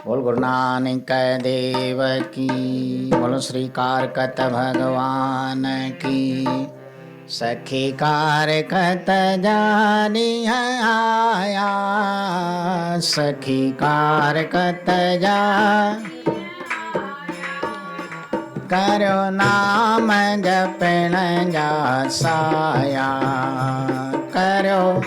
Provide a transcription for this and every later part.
बोल गुरु नानक देव की। बोलो श्री कारकत भगवान की। सखी कारकत जानी है आया, सखी कारकत जा करो नाम जपण जा साया, करो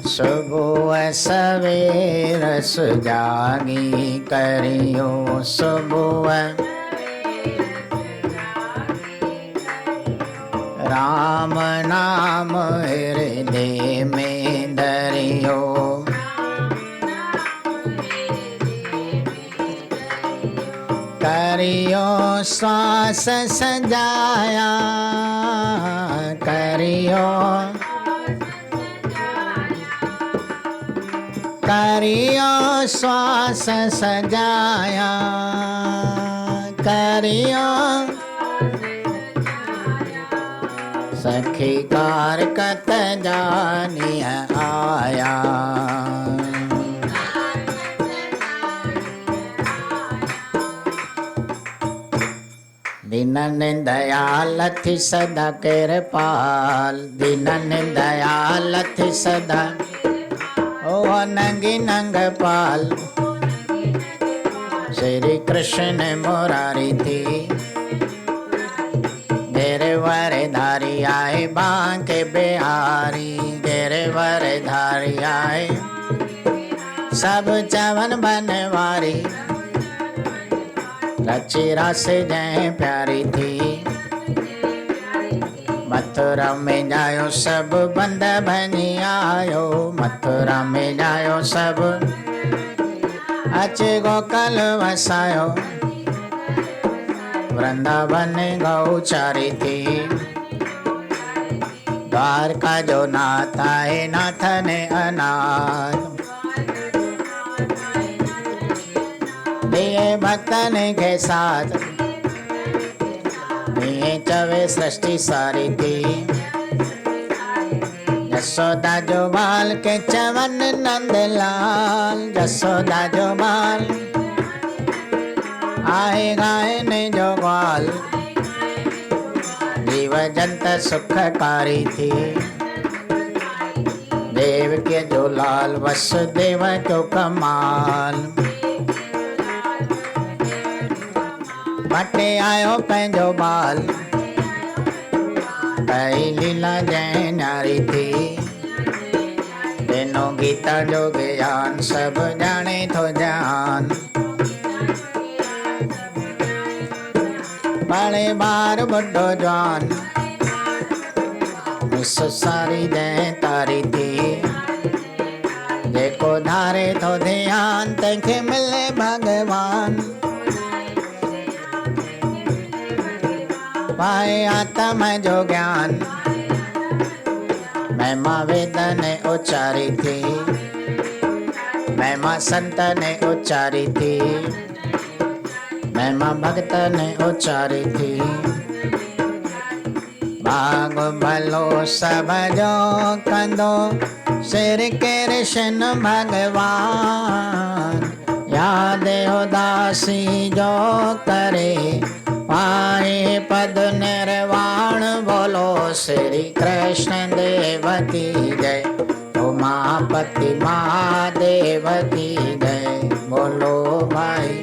सुबह सवेर सुजागी करियो, सुबह राम नाम हृदय में धरियो, करियो श्वास सजाया, करियो करियो श्वास सजाया, करियो सखी कारकत जानी आया। दीनन दयाल थी सदा कृपाल, दीनन दयाल थी सदा ओ नंगी नंग पाल। श्री कृष्ण मुरारी थी गिरवर धारी आए, बांके बिहारी गिरवर धारी आए, सब चवन बनवारी। रची रस जय प्यारी थी, मथुरा में जायो सब बंद बनी आयो, मथुरा में जायो सब अचे गोकल वसायो। वृंदावन गौचारी थी, द्वारका जो नाथ आए नाथ ने अनाथ। दिए भक्तन के साथ दिए चवे सृष्टि सारी थी। यशोदा जो बाल के चवन नंदलाल, यशोदा जो बाल आए गाय ने जो ग्वाल। जीव जंत सुखकारी थी, देव के जो लाल वसुदेव को कमाल। बटे आयो पंहिंजो बाल, कई लीला जय नारी थी। तेनो गीता जो ज्ञान सब जाने थो जान। बड़े बार बुढ़ो जवान सारी जय तारी थी। जेको धारे थो ध्यान तंहिंखे मिले भगवान। पाए आत्म जो ज्ञान महिमा वेद ने उच्चारी थी, महिमा संत ने उच्चारी थी, महिमा भक्त ने उच्चारी थी। भाग भलो सब जो कंदो श्री कृष्ण भगवान। याद उदासी जो करे पाए पद निर्वाण। बोलो श्री कृष्ण देव की जय, उमापति महादेव की जय। बोलो भाई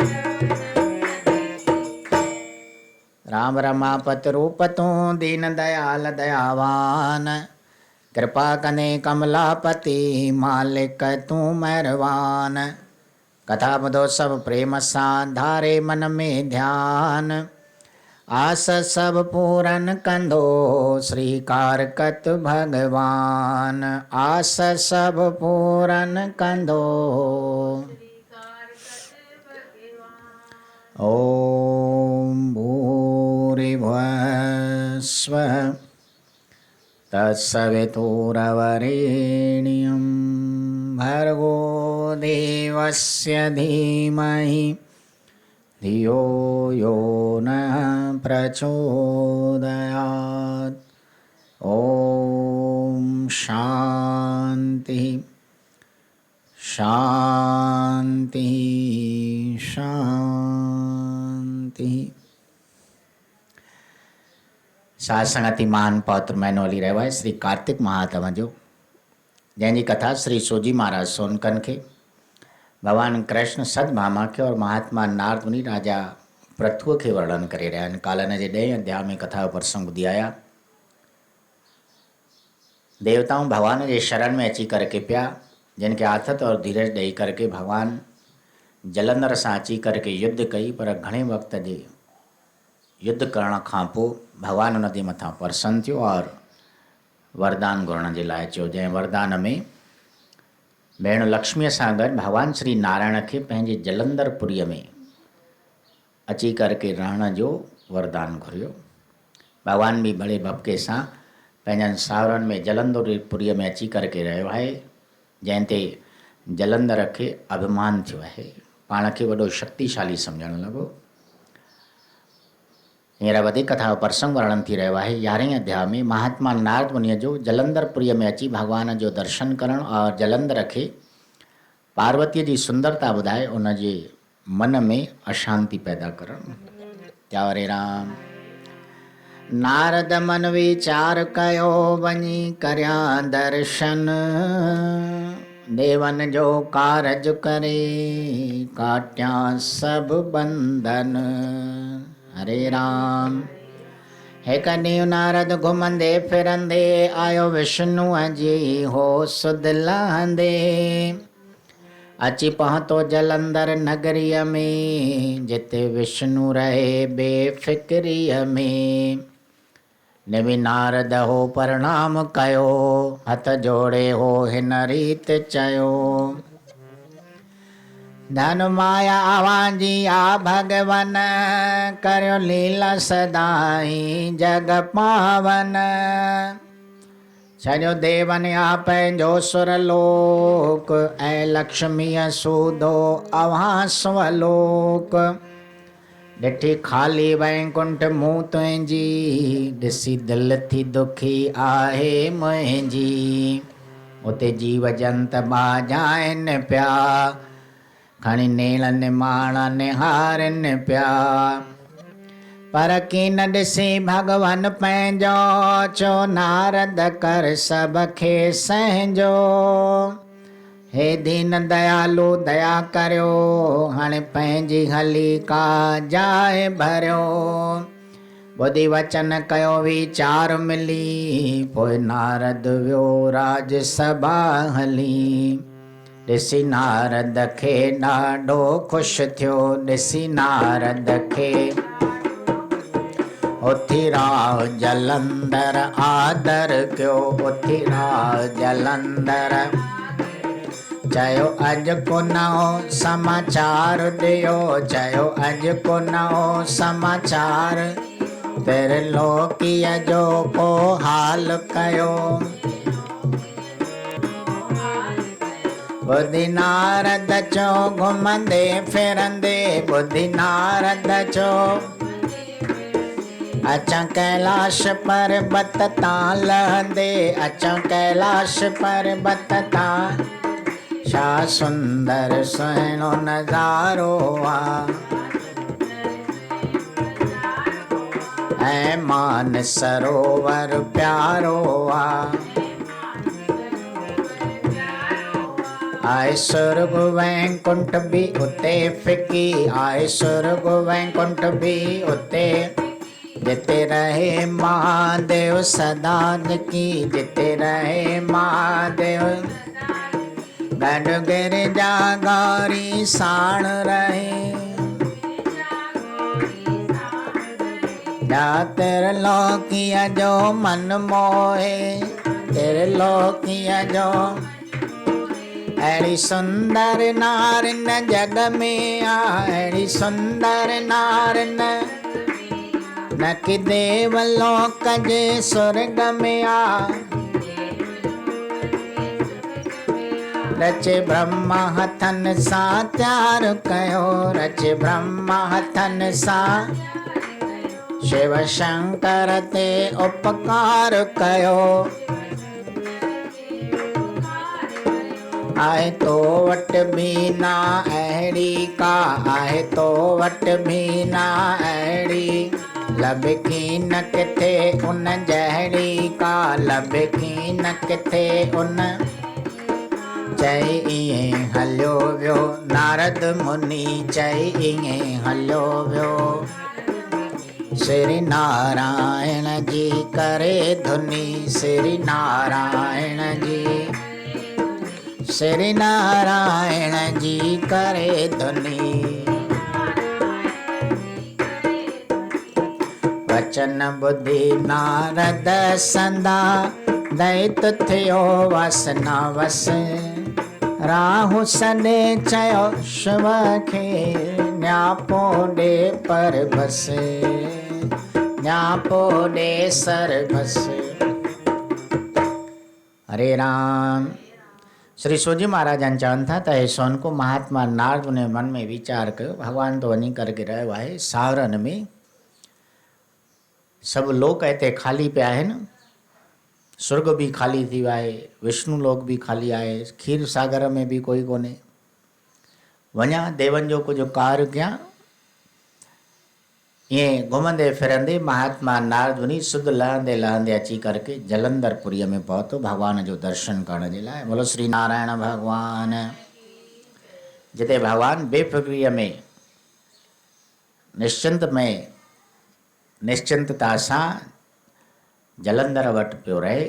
राम रमापत रूप तू दीन दयाल दयावान। कृपा कने कमलापति मालिक तू मेहरबान। कथा बुधो सब प्रेम सां धारे मन में ध्यान। आस सब पूरन कंदो श्री कारकत भगवान। आस सब पूरन कंदो। ओम भूरिभुवः स्वः तत्सवितुर्वरेण्यं भर्गो देवस्य धीमहि धियो यो नः प्रचोदयात्। ओम शांति शांति शांति। सासंगति महान पौत्र मैनोली रहवाय श्री कार्तिक महात्मा जो जैनी कथा श्री सोजी महाराज सोनकन के भगवान कृष्ण सदभामा के और महात्मा नारद मुनि राजा पृथु के वर्णन करे रहा। कालन जे 10 अध्याय में कथा प्रसंग ॿुधी आया। देवताओं भगवान के शरण में अची करके पिया जिनके आथत और धीरज ॾेई करके भगवान जलंधर से अची करके युद्ध कई, पर घणे वक्त जे युद्ध करण खां पोइ भगवान उन जे मथां प्रसन्न थियो और वरदान घुरण जे लाइ चयो। जंहिं वरदान में भेण लक्ष्मीअ सां गॾु भगवान श्री नारायण के पंहिंजे जलंधरपुरीअ में अची करके रहण जो वरदान घुरियो। भगवान भी बड़े भपके सां पंहिंजनि सावरनि में जलंधरपुरीअ में अची करके रहियो आहे, जंहिंते जलंधर के अभिमान थियो आहे, पाण खे वॾो शक्तिशाली सम्झण लॻो। हींअर वधीक कथा प्रसंग वर्णन थी रहियो आहे। 11वें अध्याय में महात्मा नारद मुनिअ जो जलंधरपुरीअ में अची भगवान जो दर्शन करण और जलंधर के पार्वतीअ जी सुंदरता ॿुधाए उन जे मन में अशांति पैदा करण। क्या हरे राम। नारद मन विचार कयो वञी कर्या दर्शन, देवन जो कारज करे काट्या सब बंधन। हरे राम। एक ॾींहुं नारद घुमंदे फिरंदे आयो विष्णुअ जी होस दिलांदे, अची पहुतो जलंधर नगरीअ में जिते विष्णु रहे बेफिक्रीअ में। निवि नारद हो प्रणाम कयो, हथ जोड़े हो हिन रीत चयो, धन माया आवाजी आ भगवन, करो लीला सदाई जग पावन। छॾियो देवन आ पंहिंजो सुरलोक, ऐं लक्ष्मीअ सूधो अव्हां स्वलोक। ॾिठी ख़ाली वैकुंठ मूं तुंहिंजी, ॾिसी दिलि थी दुखी आहे मुंहिंजी। उते जीव जंत बाजाइनि पिया, खणी नेलनि माणा निहारनि पिया। पर की न ॾिसी भगवान पंहिंजो, चो नारद कर सब खे संहिंजो। हे दीन दयालु दया करियो, हाणे पंहिंजी हली का जाए भरियो। ॿुधी वचन कयो वीचार मिली, पोइ नारद वियो राज सभा हली। ॾिसी नारद खे ॾाढो ख़ुशि थियो, ॾिसी नारद खे उथी राह जलंधर आदर कयो। उथी राह जलंधर चयो अॼु को नओं समाचार ॾियो, चयो अॼु को नओं समाचार। त्रिलोकीअ जो को हाल कयो। ॿुधी नारद चो घुमंदे फिरंदे, ॿुधी नारद चो अचां कैलाश पर्वत तां लहंदे, अचां कैलाश पर्वत तां। छा सुंदर सुहिणो नज़ारो आ, ऐं मान सरोवर प्यारो आ। आए सुर्ग वैकुंठ भी उते फिकी, आए सुर्ग वैकुंठ भी उते। जिते रहे महादेव सदा की, जिते रहे महादेव। गॾु गिरिजा गौरी साण रहे, जा त्रिलोकीअ जो मन मोहे, त्रिलोकीअ जो। अहिड़ी सुंदर नारिन जग में आ, अहिड़ी सुंदर नारिन न कि देवलोक जे स्वर्ग में आ। रचे ब्रह्मा हथन सां त्यार कयो, रचे ब्रह्मा हथन सां शिव शंकर ते उपकार कयो। आहे तो वट भी ना अहिड़ी का, आहे तो वट भी ना अहिड़ी, लभकी न किथे उन जहिड़ी का, लभकी न किथे उन। चई ईअं हलियो वियो नारद मुनि, चई ईअं हलियो वियो। श्री नारायण जी करे धुनी, श्री नारायण जी, श्री नारायण जी करे धुनी। वचन बुद्धि नारद संदा, दैत थियो वासना वस। राहु सॾे चयो शिव खे, न्यापो ॾे पर बस, न्यापो ॾे सर बस। हरे राम। श्री सूजी महाराजन चवनि था त हे सोनको महात्मा नारद उन मन में वीचार कयो, भॻवान तो वञी करके रहियो आहे सावरनि में, सभु लोक हिते खाली पिया आहिनि, स्वर्ग भी खाली थी वियो आहे, विष्णु लोक भी खाली आहे, खीर सागर में भी कोई कोन्हे। वञा देवनि जो कुझु कार्य कयां। ईअं घुमंदे फिरंदे महात्मा नारद मुनि सुध लहंदे लहंदे अची करके जलंधरपुरीअ में पहुतो भगवान जो दर्शन करण जे लाइ। बोलो श्री नारायण भगवान। जिते भगवान बेफिक्रीअ में निश्चिंतता सां जलंधर वटि पियो रहे।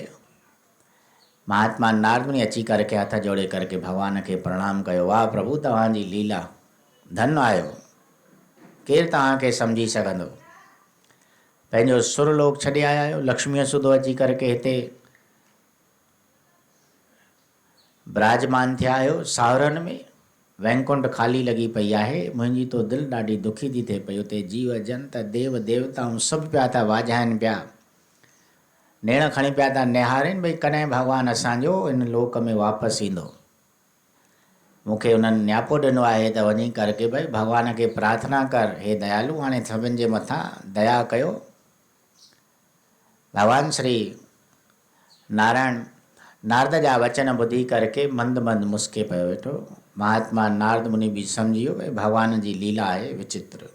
महात्मा नारद मुनि अची करके हथ जोड़े करके भगवान खे प्रणाम कयो। वाह प्रभु तव्हांजी लीला, धन आयो, केरु तव्हांखे सम्झी सघंदो। पंहिंजो सुरलोक छॾे आया आहियो, लक्ष्मीअ सुधो अची करके हिते विराजमान थिया आहियो सावरनि में। वैकुंठ खाली लॻी पई आहे, मुंहिंजी तो दिलि ॾाढी दुखी थी थिए पई। उते जीव जंत देव देवताऊं सभु पिया था वाॼाइनि पिया, नेण खणी पिया था निहारनि भई कॾहिं भॻवानु असांजो इन लोक में वापसि ईंदो। मूंखे उन्हनि न्यापो ॾिनो आहे त वञी करके भई भॻवान खे प्रार्थना कर, हे दयालु हाणे सभिनि जे मथां दया कयो। भगवान श्री नारायण नारद जा वचन ॿुधी करके मंद मंद मुस्के पियो वेठो। महात्मा नारद मुनि भी सम्झी वियो भई भगवान जी लीला आहे विचित्र।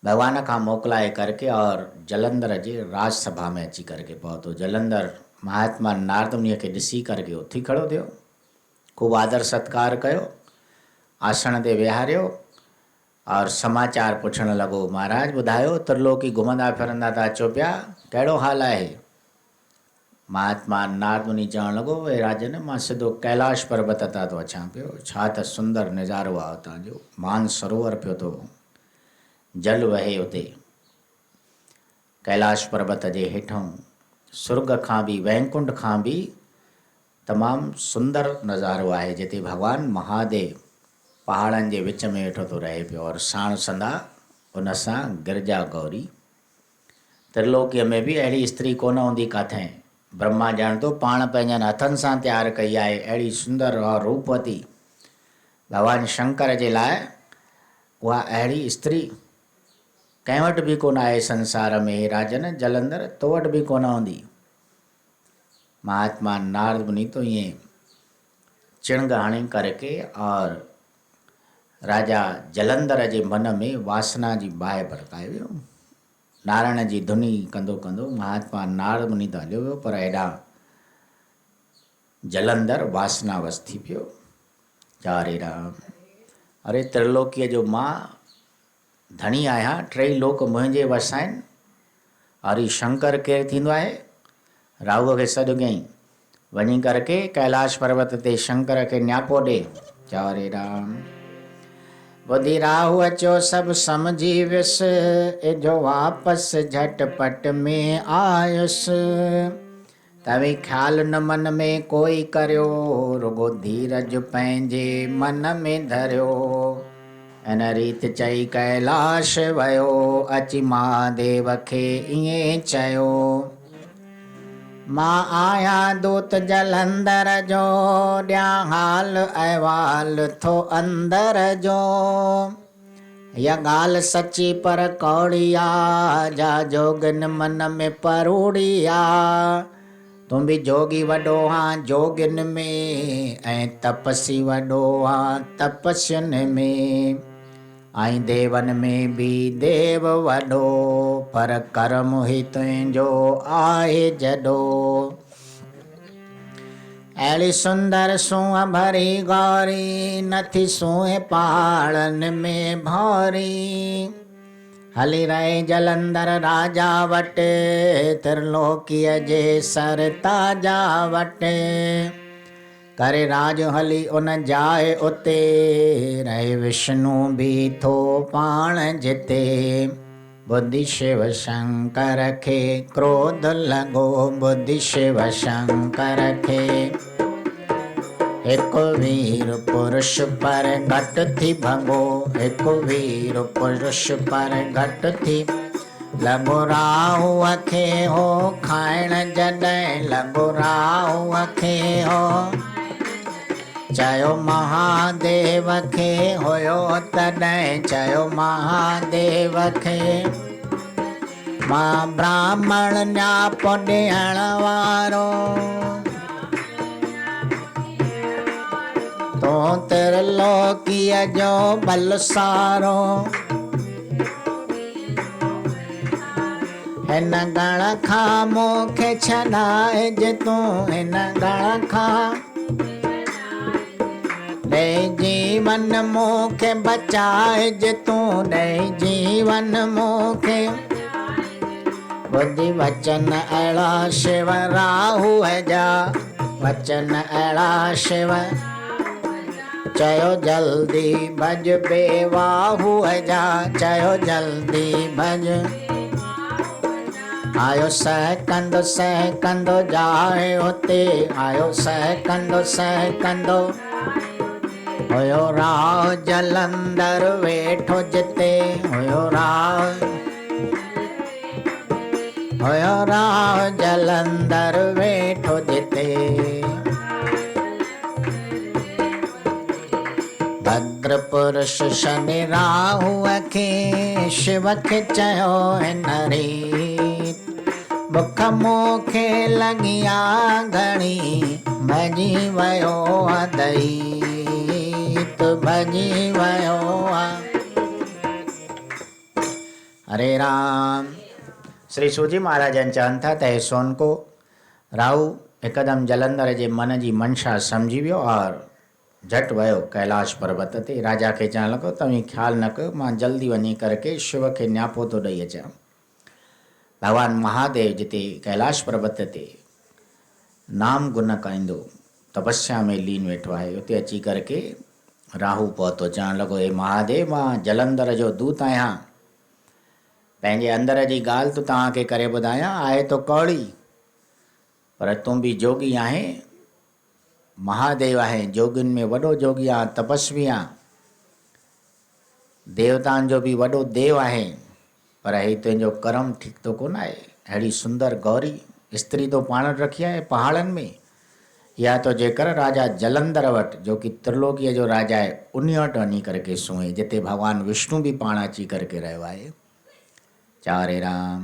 भगवान खां मोकिलाए करके और जलंधर जे राजसभा में अची करके पहुतो। जलंधर महात्मा नारद मुनिअ खे ॾिसी करके उथी खड़ो थियो, खूब आदर सत्कार कयो, आसन ते विहारियो और समाचार पुछण लॻो। महाराज ॿुधायो, त्रिलोकी घुमंदा फिरंदा था अचो पिया, कहिड़ो हाल आहे? महात्मा नारद मुनि चवणु लॻो, भई राजन मां सिधो कैलाश पर्वत तां थो अचां पियो। छा त सुंदर नज़ारो आहे उतां जो, मान सरोवर पियो थो जल वहे उते कैलाश पर्वत जे हेठों। स्वर्ग खां बि वैकुंठ खां बि तमामु सुंदर नज़ारो आहे, जिते भगवान महादेव पहाड़नि जे विच में वेठो थो रहे पियो और साण संदा उन सां गिरजा गौरी। त्रिलोकीअ में बि अहिड़ी स्त्री कोन हूंदी काथें। ब्रह्मा ॼाण थो पाण पंहिंजनि हथनि सां तयारु कई आहे अहिड़ी सुंदर और रूपवती भगवान शंकर जे लाइ। उहा अहिड़ी स्त्री कंहिं वटि बि कोन आहे संसार में। हे राजन जलंधर तो वटि बि कोन हूंदी। महात्मा नारद मुनि तो ईअं चिणग हणी करके और राजा जलंधर जे मन में वासना जी बाहि भड़काए वियो। नारायण जी धुनी कंदो कंदो महात्मा नारद मुनि त हलियो वियो, पर हेॾा जलंधर वासनावश थी पियो। हरे राम। अरे त्रिलोकीअ जो मां धणी आहियां, टई लोक मुंहिंजे वस आहिनि। हरि शंकर केरु थींदो आहे? राहुअ खे सॾु कयईं, वञी करके कैलाश पर्वत ते शंकर खे न्यापो ॾे। हरे राम। ॿुधी राहु अचो सभु सम्झी वियुसि, एजो वापसि झटपट में आयुसि। तव्हीं ख़्यालु न मन में कोई करियो, रुगो धीरज पंहिंजे मन में धरियो। इन रीति चई कैलाश वियो, अची महादेव खे ईअं चयो। मां आहियां दूत जलंधर जो, ॾियां हाल अहिवाल थो अंदर जो। इहा ॻाल्हि सची पर कौड़ी आहे, जा जोगिन मन में परूड़ी आहे। तूं बि जोगी वॾो हां जोगिन में, ऐं मैं तपसी वॾो आं तपस्यन में, आई देवन में भी देव वॾो, पर कर्म ही तुंहिंजो आहे जॾो। अहिड़ी सुंदर सूंह भरी गौरी, नथी सूंह पाड़न में भौरी। हली रहे जलंधर राजा वटे, त्रिलोकीअ जे सर ताजा वटे। करे राज हली उन जाए उते, रहे विष्णु भी थो पाण जिते। बुद्धि शिव शंकर खे क्रोध लॻो, बुद्धि शिव शंकर खे। एक वीर पुरुष पर घट थी भॻो, एक वीर पुरुष पर घट थी। लॻो राहूअ खे हो खाइण जॾहिं, लॻो राहूअ खे हो। चयो महादेव खे हुयो तॾहिं, चयो महादेव खे। मां ब्राह्मण न्यापो ॾियण वारो, तो त्रिलोकीअ जो बलसारो। हिन गण खां मूंखे छॾाइज तूं, हिन गण खां ॾे जीवन मूंखे बचाइज तूं, ॾे जीवन मूंखे। बुद्धि वचन अहिड़ा शिव राहूअ जा, वचन अहिड़ा शिव। चयो जल्दी भज बेवाहूअ जा, चयो जल्दी भज। आयो सहकंदो सहकंदो जाए उते, आयो सहकंदो सहकंदो। हुयो राह जलंधर वेठो जिते, हुयो राह, हुयो राह जलंधर वेठो जिते। भद्र पुरुष शनि राहूअ खे, शिव खे चयो हिन रीत। बुख मूंखे लॻी आ घणी, भॼी वियो आ दैत, भॼी वियो आ। हरे राम। श्री सूजी महाराजनि चवनि था त हे सोनको, राहू हिकदमि जलंधर जे मन जी मंशा सम्झी वियो और झटि वियो कैलाश पर्वत ते। राजा खे चवणु लॻो तव्हीं ख़्यालु न कयो, मां जल्दी वञी करके शिव खे न्यापो थो ॾेई अचां। भगवान महादेव जिते कैलाश पर्वत ते नाम गुण गाईंदो तपस्या में लीन वेठो आहे, उते अची करके राहू पहुतो। चवणु लॻो हे महादेव, मां जलंधर जो दूत आहियां, पंहिंजे अंदर जी ॻाल्हि तो तव्हांखे करे ॿुधायां। आहे तो कौड़ी, पर तूं बि जोगी आहीं, महादेव आहे, जोगियुनि में वॾो जोगी आहे, तपस्वी आहे, देवताउनि जो बि वॾो देव आहे। पर ही तुंहिंजो कर्म ठीकु तो कोन आहे। अहिड़ी सुंदर गौरी स्त्री तो पाण रखी आहे पहाड़नि में, या तो जेकर राजा जलंधर वटि, जो कि त्रिलोकीअ जो राजा आहे, उन वटि वञी करके सुहे, जिते भगवान विष्णु भी पाण अची करके रहियो आहे। चारे राम।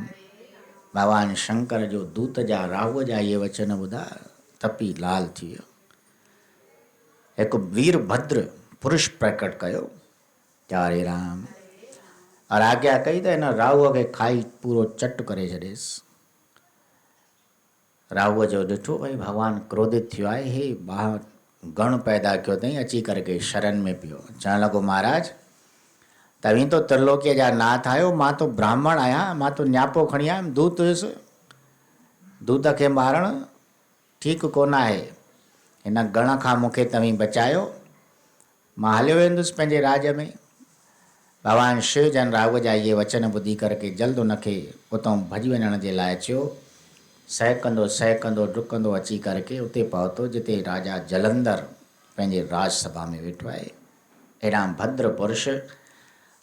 भगवान शंकर जो दूत जा राहूअ जा इहे वचन ॿुधा तपी लाल थी वियो। एक वीरभद्र पुरुष प्रकट कयो। चारे राम। और आज्ञा कई त हिन राहूअ खे खाई पूरो चट करे छॾेसि। राहूअ जो ॾिठो भई भगवान क्रोधित थियो आहे, हे गण पैदा कयो अथई, अची करके शरण में पियो। चवणु लॻो महाराज, तव्हीं तो त्रिलोकीअ जा नाथ आहियो, मां तो ब्राह्मण आहियां, मां तो न्यापो खणी आयुमि, दूत हुयुसि, दूत खे मारणु ठीकु कोन आहे। हिन गण खां मूंखे तव्हीं बचायो, मां हलियो वेंदुसि पंहिंजे राज में। भगवान शिव जन राहूअ जा इहे वचन ॿुधी करके जल्द उनखे उतां भॼी वञण जे लाइ चयो। सहकंदो सहकंदो डुकंदो अची करके उते पहुतो जिते राजा जलंधर पंहिंजे राजसभा में वेठो आहे। अहिड़ा भद्र पुरुष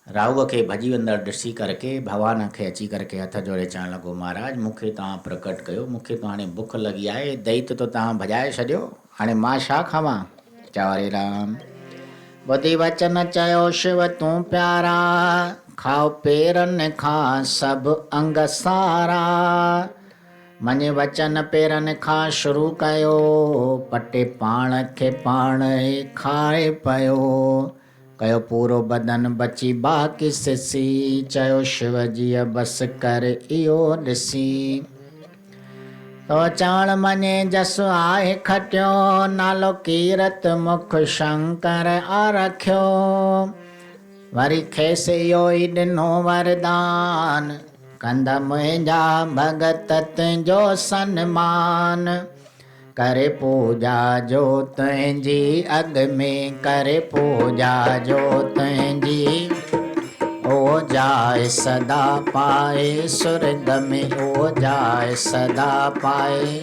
राहूअ खे भॼी वेंदड़ ॾिसी करके भगवान खे अची करके हथ जोड़े चवणु लॻो, महाराज मूंखे तव्हां प्रकट कयो, मूंखे तो हाणे बुख लॻी आहे, दैत तो तव्हां भॼाए छॾियो, हाणे मां छा खावां। चारे राम। ॿुधी वचन चयो शिव तूं प्यारा, खाओ पेरनि खां सभु अंग सारा। मने वचन पेरन खां शुरू कयो, पटे पाण खे पाण ई खाए पियो। कयो पूरो बदन बची बाक़ी सिसी, चयो शिव जीअ बसि कर इहो ॾिसी। तो चवण मञे जस आहे खटियो, नालो कीरत मुख शंकर आरखियो। वरी खेसि इहो ई ॾिनो वरदान, कंदा मुंहिंजा भगत तुंहिंजो सन्मान। करे पूजा जो तुंहिंजी अॻ में, करे पूजा जो तुंहिंजी, ओ जाए सदा पाए सुर्ग में, ओ जाए सदा पाए।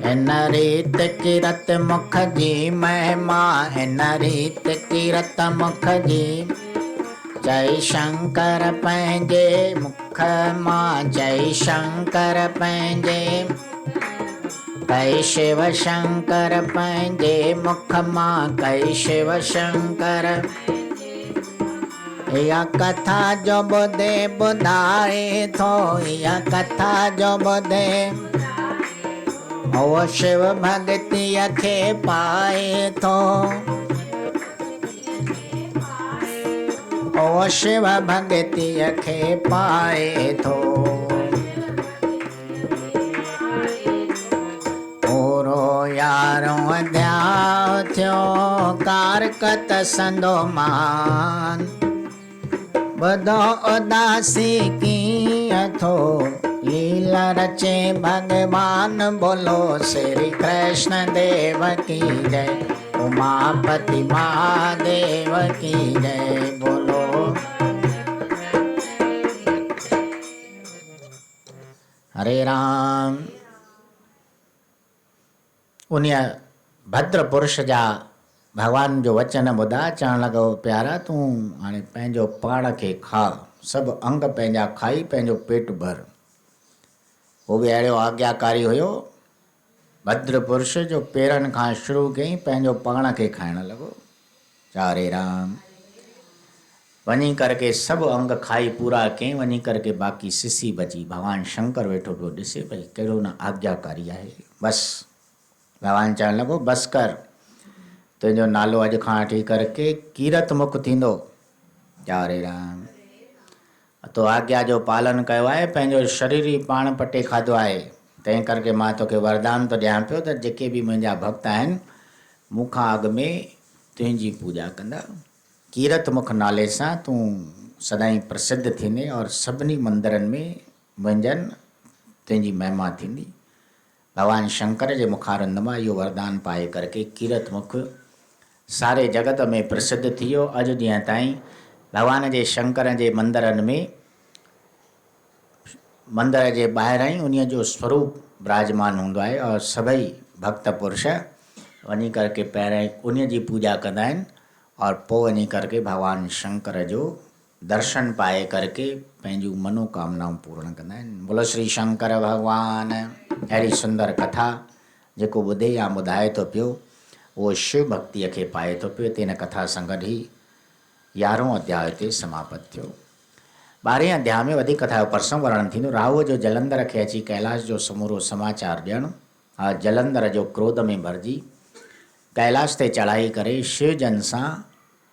हिन रीत कीरत मुख जी महिमा, हिन रीत कीरत मुख जी। जय शंकर पंहिंजे मुख मां, जय शंकर पंहिंजे, कई शिव शंकर पंहिंजे मुख मां, कई शिव शंकर। इहा कथा जो ॿुधे ॿुधाए थो, इहा कथा जो ॿुधे ओ शिव भगतीअ खे पाए थो, ओ शिव भगतीअ खे पाए थो। पूरो 11हों अध्याय थियो, कारकत संदो मान। ॿुधो उदासी कीअं थो, लीला रचे भगवान। बोलो श्री कृष्ण देव की जय, उमापति महादेव की जय। बोलो हरे राम। उन भद्र पुरुष जा भगवान जो वचन ॿुधा, चवणु लॻो प्यारा तूं हाणे पंहिंजो पाण खे खा, सभु अंग पंहिंजा खाई पंहिंजो पेट भर। उहो बि अहिड़ो आज्ञाकारी हुयो, भद्र पुरुष जो पेरनि खां शुरू कयईं, पंहिंजो पाण खे खाइणु लॻो। हरे राम। वञी करके सभु अंग खाई पूरा कयईं, वञी करके बाक़ी सिसी बची। भगवान शंकर वेठो पियो ॾिसे भई कहिड़ो न आज्ञाकारी आहे। बसि भगवान चवणु लॻो बसि कर, तुंहिंजो नालो अॼु खां वठी करके कीरत मुख थींदो। हरे राम। तो आज्ञा जो पालन कयो आहे, पंहिंजो शरीर ई पाण पटे खाधो आहे। तंहिं करके मां तोखे वरदान थो ॾियां पियो त जेके बि मुंहिंजा भक्त आहिनि, मूंखां अॻु में तुंहिंजी पूॼा कंदा। कीरत मुख नाले सां तूं सदाईं प्रसिद्ध थींदे और सभिनी मंदरनि में मुंहिंजनि तुंहिंजी महिमा थींदी। भगवान शंकर जे मुखारंद मां इहो वरदान पाए करके कीरत मुख सारे जगत में प्रसिद्ध थी वियो। अॼु ॾींहं ताईं भगवान जे शंकर जे मंदरनि में, मंदर जे ॿाहिरां ई उन जो स्वरूप विराजमान हूंदो आहे और सभई भक्त पुरुष वञी करके पहिरियों ई उन जी पूॼा कंदा आहिनि और पोइ वञी करके भगवान शंकर जो दर्शन पाए करके पंहिंजूं मनोकामनाऊं पूर्ण कंदा आहिनि। बोलो श्री शंकर भगवान। अहिड़ी सुंदर कथा जेको ॿुधे या ॿुधाए थो पियो, उहो शिव भक्तीअ खे पाए थो पियो। तेन कथा सां गॾु ई 11हों अध्याय ते समाप्त थियो। 12हें अध्याय में वधीक कथा जो प्रसंग वर्णन थींदो। राहुअ जो जलंधर खे अची कैलाश जो समूरो समाचार ॾियणु, जलंधर जो क्रोध में भरिजी कैलाश ते चढ़ाई करे शिवजन सां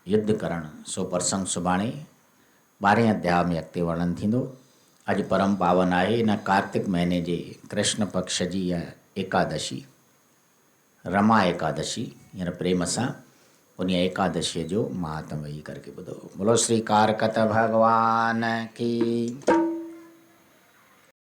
युद्ध करणु, सो प्रसंग सुभाणे 12हें अध्याय में अॻिते वर्णन थींदो। अॼु परम पावन आहे इन कार्तिक महीने जे कृष्ण पक्ष जी इहा एकादशी, रमा एकादशी। हींअर प्रेम सां उन एकादशीअ जो महात्म वेही करके ॿुधो। बोलो श्री कारकत भगवान की।